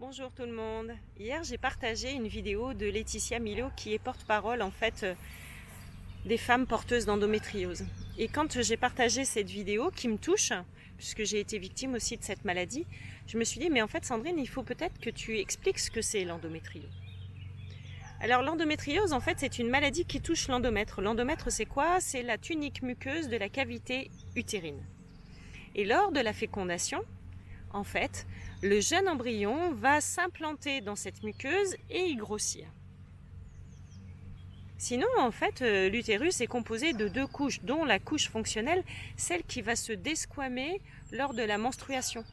Bonjour tout le monde. Hier j'ai partagé une vidéo de Laetitia Milo qui est porte-parole des femmes porteuses d'endométriose. Et quand j'ai partagé cette vidéo qui me touche, puisque j'ai été victime aussi de cette maladie, je me suis dit mais en fait Sandrine, il faut peut-être que tu expliques ce que c'est l'endométriose. Alors l'endométriose en fait c'est une maladie qui touche l'endomètre. L'endomètre c'est quoi? C'est la tunique muqueuse de la cavité utérine. Et lors de la fécondation, en fait, le jeune embryon va s'implanter dans cette muqueuse et y grossir. Sinon, en fait, l'utérus est composé de 2 couches, dont la couche fonctionnelle, celle qui va se desquamer lors de la menstruation.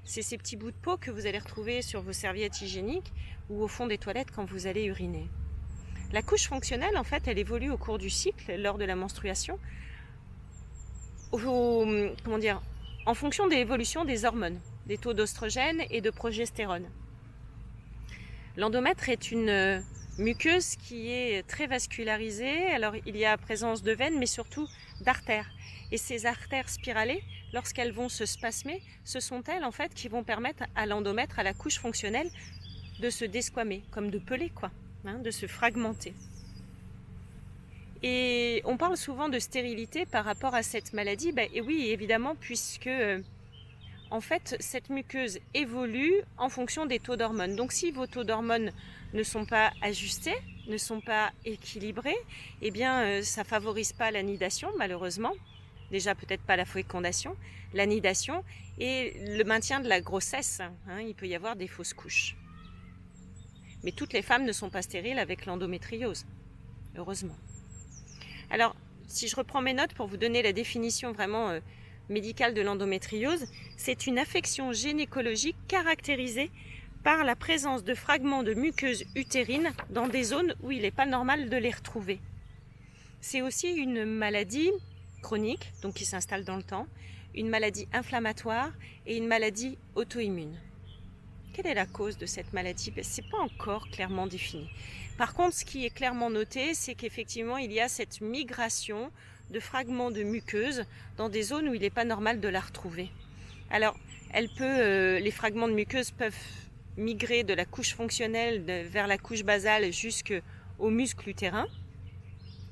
C'est ces petits bouts de peau que vous allez retrouver sur vos serviettes hygiéniques ou au fond des toilettes quand vous allez uriner. La couche fonctionnelle, en fait, elle évolue au cours du cycle, lors de la menstruation, en fonction de l'évolution des hormones, des taux d'oestrogène et de progestérone. L'endomètre est une muqueuse qui est très vascularisée. Alors il y a présence de veines mais surtout d'artères. Et ces artères spiralées, lorsqu'elles vont se spasmer, ce sont elles en fait qui vont permettre à l'endomètre, à la couche fonctionnelle, de se desquamer, comme de peler quoi, de se fragmenter. Et on parle souvent de stérilité par rapport à cette maladie. Et oui, évidemment, puisque en fait, cette muqueuse évolue en fonction des taux d'hormones. Donc si vos taux d'hormones ne sont pas ajustés, ne sont pas équilibrés, eh bien ça ne favorise pas l'anidation, malheureusement. Déjà peut-être pas la fécondation, l'anidation et le maintien de la grossesse. Il peut y avoir des fausses couches. Mais toutes les femmes ne sont pas stériles avec l'endométriose, heureusement. Alors, si je reprends mes notes pour vous donner la définition vraiment médicale de l'endométriose, c'est une affection gynécologique caractérisée par la présence de fragments de muqueuse utérine dans des zones où il n'est pas normal de les retrouver. C'est aussi une maladie chronique, donc qui s'installe dans le temps, une maladie inflammatoire et une maladie auto-immune. Quelle est la cause de cette maladie? Ce n'est pas encore clairement défini. Par contre, ce qui est clairement noté, c'est qu'effectivement, il y a cette migration de fragments de muqueuse dans des zones où il n'est pas normal de la retrouver. Alors, les fragments de muqueuse peuvent migrer de la couche fonctionnelle vers la couche basale jusqu'au muscle utérin.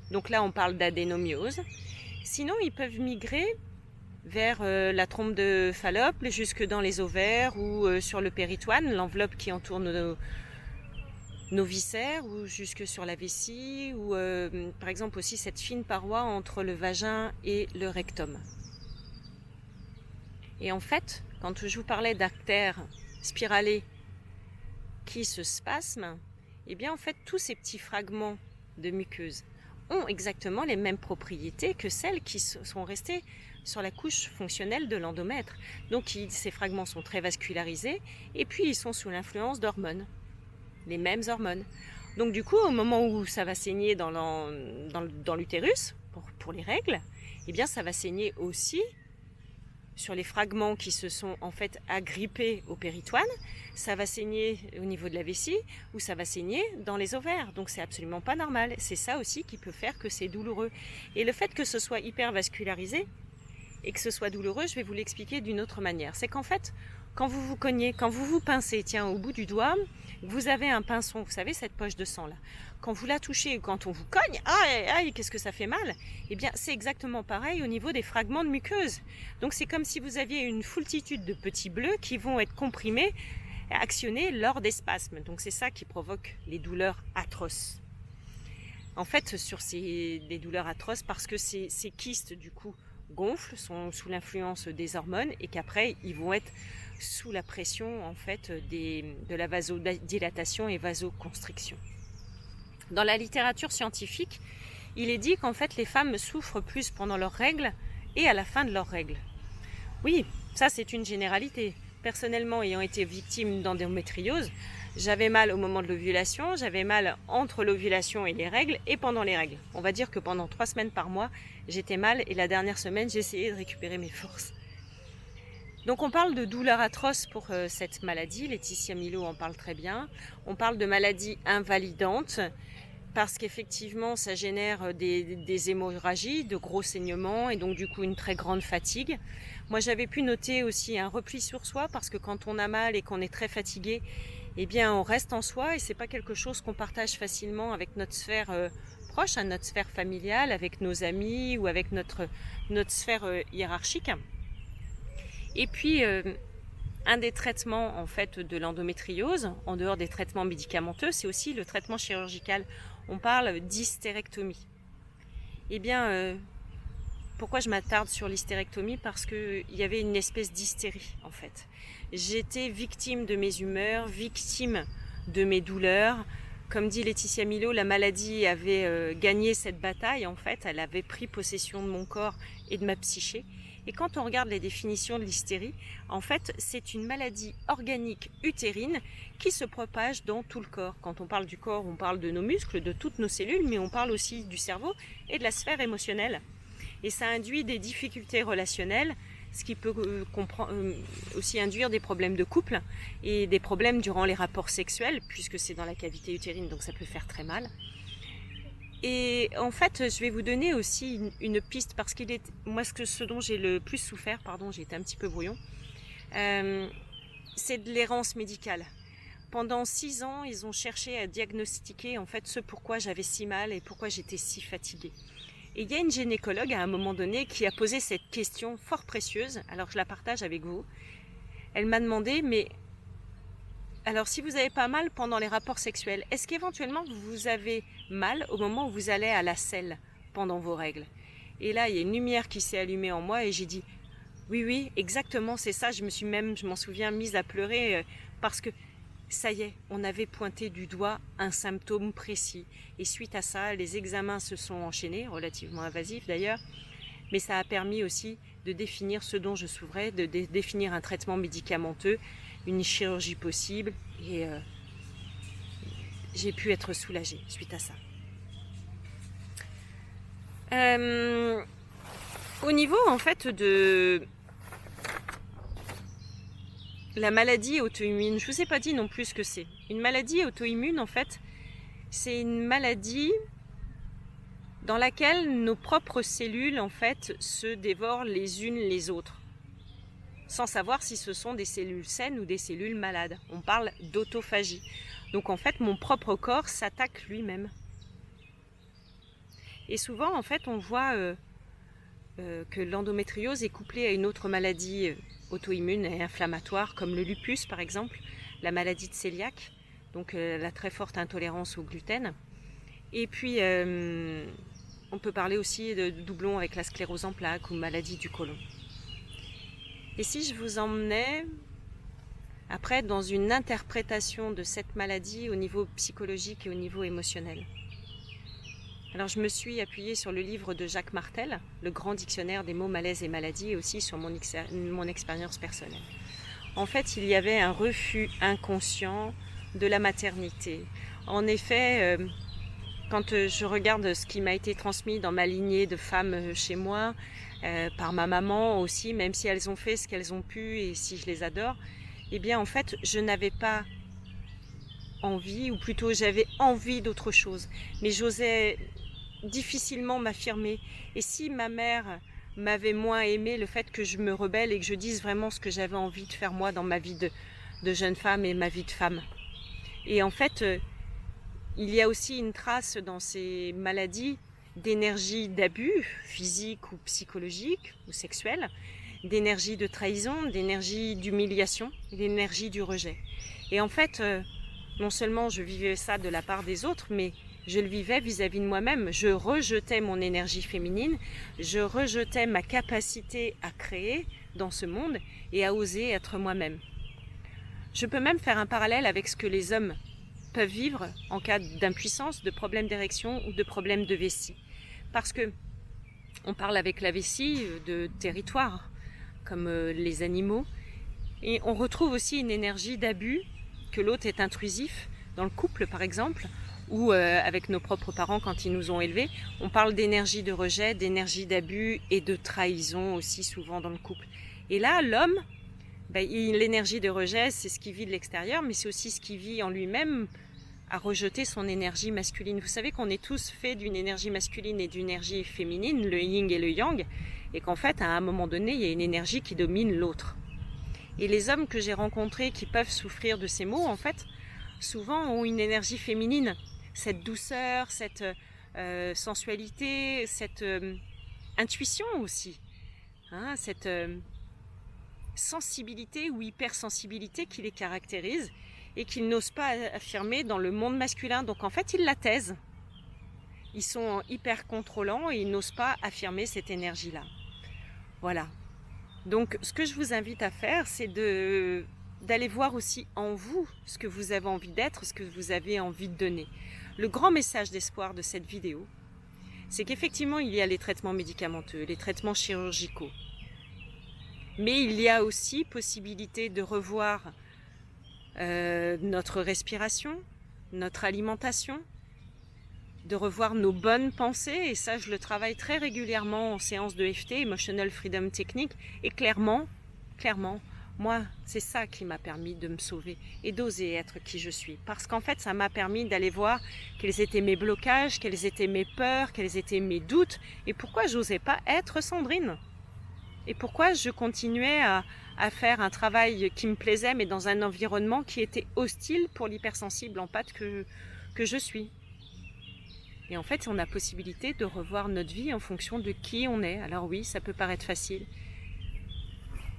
Donc là, on parle d'adénomiose. Sinon, ils peuvent migrer vers la trompe de Fallope, jusque dans les ovaires ou sur le péritoine, l'enveloppe qui entoure nos viscères, ou jusque sur la vessie, ou par exemple aussi cette fine paroi entre le vagin et le rectum. Et en fait, quand je vous parlais d'artères spiralées qui se spasment, eh bien en fait tous ces petits fragments de muqueuse ont exactement les mêmes propriétés que celles qui sont restées sur la couche fonctionnelle de l'endomètre. Donc ces fragments sont très vascularisés et puis ils sont sous l'influence d'hormones, les mêmes hormones. Donc du coup, au moment où ça va saigner dans l'utérus, pour les règles, eh bien ça va saigner aussi sur les fragments qui se sont en fait agrippés au péritoine, ça va saigner au niveau de la vessie ou ça va saigner dans les ovaires. Donc c'est absolument pas normal. C'est ça aussi qui peut faire que c'est douloureux. Et le fait que ce soit hyper vascularisé et que ce soit douloureux, je vais vous l'expliquer d'une autre manière. C'est qu'en fait, quand vous vous cognez, quand vous vous pincez, au bout du doigt, vous avez un pinçon, vous savez cette poche de sang là. Quand vous la touchez ou quand on vous cogne, aïe, qu'est-ce que ça fait mal? Eh bien, c'est exactement pareil au niveau des fragments de muqueuse. Donc, c'est comme si vous aviez une foultitude de petits bleus qui vont être comprimés, actionnés lors des spasmes. Donc, c'est ça qui provoque les douleurs atroces. En fait, des douleurs atroces parce que ces kystes, du coup, gonflent, sont sous l'influence des hormones et qu'après, ils vont être sous la pression, en fait, de la vasodilatation et vasoconstriction. Dans la littérature scientifique, il est dit qu'en fait les femmes souffrent plus pendant leurs règles et à la fin de leurs règles. Oui, ça c'est une généralité. Personnellement, ayant été victime d'endométriose, j'avais mal au moment de l'ovulation, j'avais mal entre l'ovulation et les règles et pendant les règles. On va dire que pendant 3 semaines par mois, j'étais mal et la dernière semaine, j'ai essayé de récupérer mes forces. Donc on parle de douleurs atroces pour cette maladie, Laetitia Milo en parle très bien. On parle de maladie invalidante parce qu'effectivement ça génère des hémorragies, de gros saignements et donc du coup une très grande fatigue. Moi j'avais pu noter aussi un repli sur soi parce que quand on a mal et qu'on est très fatigué, eh bien on reste en soi et c'est pas quelque chose qu'on partage facilement avec notre sphère proche, hein, notre sphère familiale, avec nos amis ou avec notre sphère hiérarchique. Et puis un des traitements en fait de l'endométriose, en dehors des traitements médicamenteux, c'est aussi le traitement chirurgical. On parle d'hystérectomie. Eh bien, pourquoi je m'attarde sur l'hystérectomie? Parce qu'il y avait une espèce d'hystérie en fait. J'étais victime de mes humeurs, victime de mes douleurs. Comme dit Laetitia Milo, la maladie avait gagné cette bataille en fait. Elle avait pris possession de mon corps et de ma psyché. Et quand on regarde les définitions de l'hystérie, en fait, c'est une maladie organique utérine qui se propage dans tout le corps. Quand on parle du corps, on parle de nos muscles, de toutes nos cellules, mais on parle aussi du cerveau et de la sphère émotionnelle. Et ça induit des difficultés relationnelles, ce qui peut aussi induire des problèmes de couple et des problèmes durant les rapports sexuels, puisque c'est dans la cavité utérine, donc ça peut faire très mal. Et en fait, je vais vous donner aussi une piste, parce qu'il est moi ce dont j'ai le plus souffert, pardon, j'ai été un petit peu brouillon, c'est de l'errance médicale. Pendant 6 ans, ils ont cherché à diagnostiquer en fait ce pourquoi j'avais si mal et pourquoi j'étais si fatiguée. Et il y a une gynécologue à un moment donné qui a posé cette question fort précieuse, alors je la partage avec vous. Elle m'a demandé, mais alors si vous avez pas mal pendant les rapports sexuels, est-ce qu'éventuellement vous avez mal au moment où vous allez à la selle pendant vos règles? Et là, il y a une lumière qui s'est allumée en moi et j'ai dit, oui, exactement, c'est ça. Je m'en souviens, mise à pleurer parce que ça y est, on avait pointé du doigt un symptôme précis. Et suite à ça, les examens se sont enchaînés, relativement invasifs d'ailleurs, mais ça a permis aussi de définir ce dont je souffrais, de définir un traitement médicamenteux, une chirurgie possible, et j'ai pu être soulagée suite à ça. Au niveau en fait de la maladie auto-immune, je ne vous ai pas dit non plus ce que c'est. Une maladie auto-immune, en fait, c'est une maladie dans laquelle nos propres cellules, en fait, se dévorent les unes les autres, sans savoir si ce sont des cellules saines ou des cellules malades. On parle d'autophagie. Donc, en fait, mon propre corps s'attaque lui-même. Et souvent, en fait, on voit que l'endométriose est couplée à une autre maladie auto-immune et inflammatoire, comme le lupus par exemple, la maladie de cœliaque, donc la très forte intolérance au gluten. Et puis on peut parler aussi de doublons avec la sclérose en plaques ou maladie du côlon. Et si je vous emmenais après dans une interprétation de cette maladie au niveau psychologique et au niveau émotionnel? Alors je me suis appuyée sur le livre de Jacques Martel, le grand dictionnaire des mots, malaises et maladies, et aussi sur mon expérience personnelle. En fait, il y avait un refus inconscient de la maternité. En effet, quand je regarde ce qui m'a été transmis dans ma lignée de femmes chez moi, par ma maman aussi, même si elles ont fait ce qu'elles ont pu et si je les adore, eh bien en fait, je n'avais pas envie, ou plutôt j'avais envie d'autre chose, mais j'osais difficilement m'affirmer. Et si ma mère m'avait moins aimé, le fait que je me rebelle et que je dise vraiment ce que j'avais envie de faire moi dans ma vie de jeune femme et ma vie de femme. Et en fait, il y a aussi une trace dans ces maladies d'énergie d'abus physique ou psychologique ou sexuel, d'énergie de trahison, d'énergie d'humiliation, d'énergie du rejet. Et en fait, non seulement je vivais ça de la part des autres, mais je le vivais vis-à-vis de moi-même. Je rejetais mon énergie féminine, je rejetais ma capacité à créer dans ce monde et à oser être moi-même. Je peux même faire un parallèle avec ce que les hommes peuvent vivre en cas d'impuissance, de problème d'érection ou de problème de vessie. Parce que on parle avec la vessie de territoire, comme les animaux, et on retrouve aussi une énergie d'abus, que l'autre est intrusif, dans le couple par exemple, ou avec nos propres parents quand ils nous ont élevés. On parle d'énergie de rejet, d'énergie d'abus et de trahison aussi souvent dans le couple. Et là, l'homme, l'énergie de rejet, c'est ce qu'il vit de l'extérieur, mais c'est aussi ce qu'il vit en lui-même à rejeter son énergie masculine. Vous savez qu'on est tous faits d'une énergie masculine et d'une énergie féminine, le yin et le yang, et qu'en fait, à un moment donné, il y a une énergie qui domine l'autre. Et les hommes que j'ai rencontrés qui peuvent souffrir de ces maux, en fait, souvent ont une énergie féminine, cette douceur, cette sensualité, cette intuition aussi, hein, cette sensibilité ou hypersensibilité qui les caractérise et qu'ils n'osent pas affirmer dans le monde masculin. Donc en fait, ils la taisent. Ils sont hyper contrôlants et ils n'osent pas affirmer cette énergie-là. Voilà. Donc ce que je vous invite à faire, c'est d'aller voir aussi en vous ce que vous avez envie d'être, ce que vous avez envie de donner. Le grand message d'espoir de cette vidéo, c'est qu'effectivement, il y a les traitements médicamenteux, les traitements chirurgicaux. Mais il y a aussi possibilité de revoir notre respiration, notre alimentation, de revoir nos bonnes pensées. Et ça, je le travaille très régulièrement en séance de EFT, Emotional Freedom Technique. Et clairement, moi, c'est ça qui m'a permis de me sauver et d'oser être qui je suis. Parce qu'en fait, ça m'a permis d'aller voir quels étaient mes blocages, quelles étaient mes peurs, quels étaient mes doutes et pourquoi j'osais pas être Sandrine. Et pourquoi je continuais à faire un travail qui me plaisait, mais dans un environnement qui était hostile pour l'hypersensible empathe que je suis. Et en fait, on a possibilité de revoir notre vie en fonction de qui on est. Alors oui, ça peut paraître facile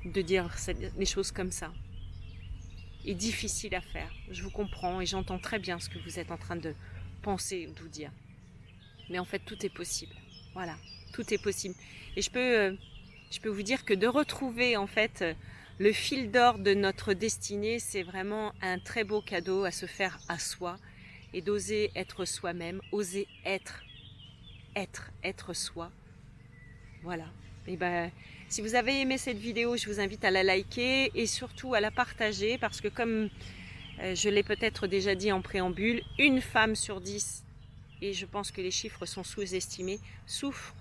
de dire les choses comme ça. Et difficile à faire. Je vous comprends et j'entends très bien ce que vous êtes en train de penser ou de vous dire. Mais en fait, tout est possible. Voilà, tout est possible. Et je peux vous dire que de retrouver en fait le fil d'or de notre destinée, c'est vraiment un très beau cadeau à se faire à soi et d'oser être soi-même, oser être soi. Voilà. Et ben, si vous avez aimé cette vidéo, je vous invite à la liker et surtout à la partager parce que comme je l'ai peut-être déjà dit en préambule, une femme sur 10, et je pense que les chiffres sont sous-estimés, souffre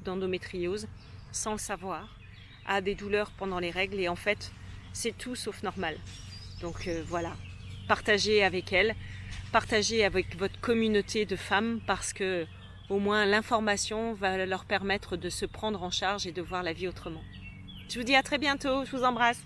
d'endométriose sans le savoir, a des douleurs pendant les règles et en fait, c'est tout sauf normal. Donc voilà, partagez avec elle, partagez avec votre communauté de femmes parce que au moins l'information va leur permettre de se prendre en charge et de voir la vie autrement. Je vous dis à très bientôt, je vous embrasse.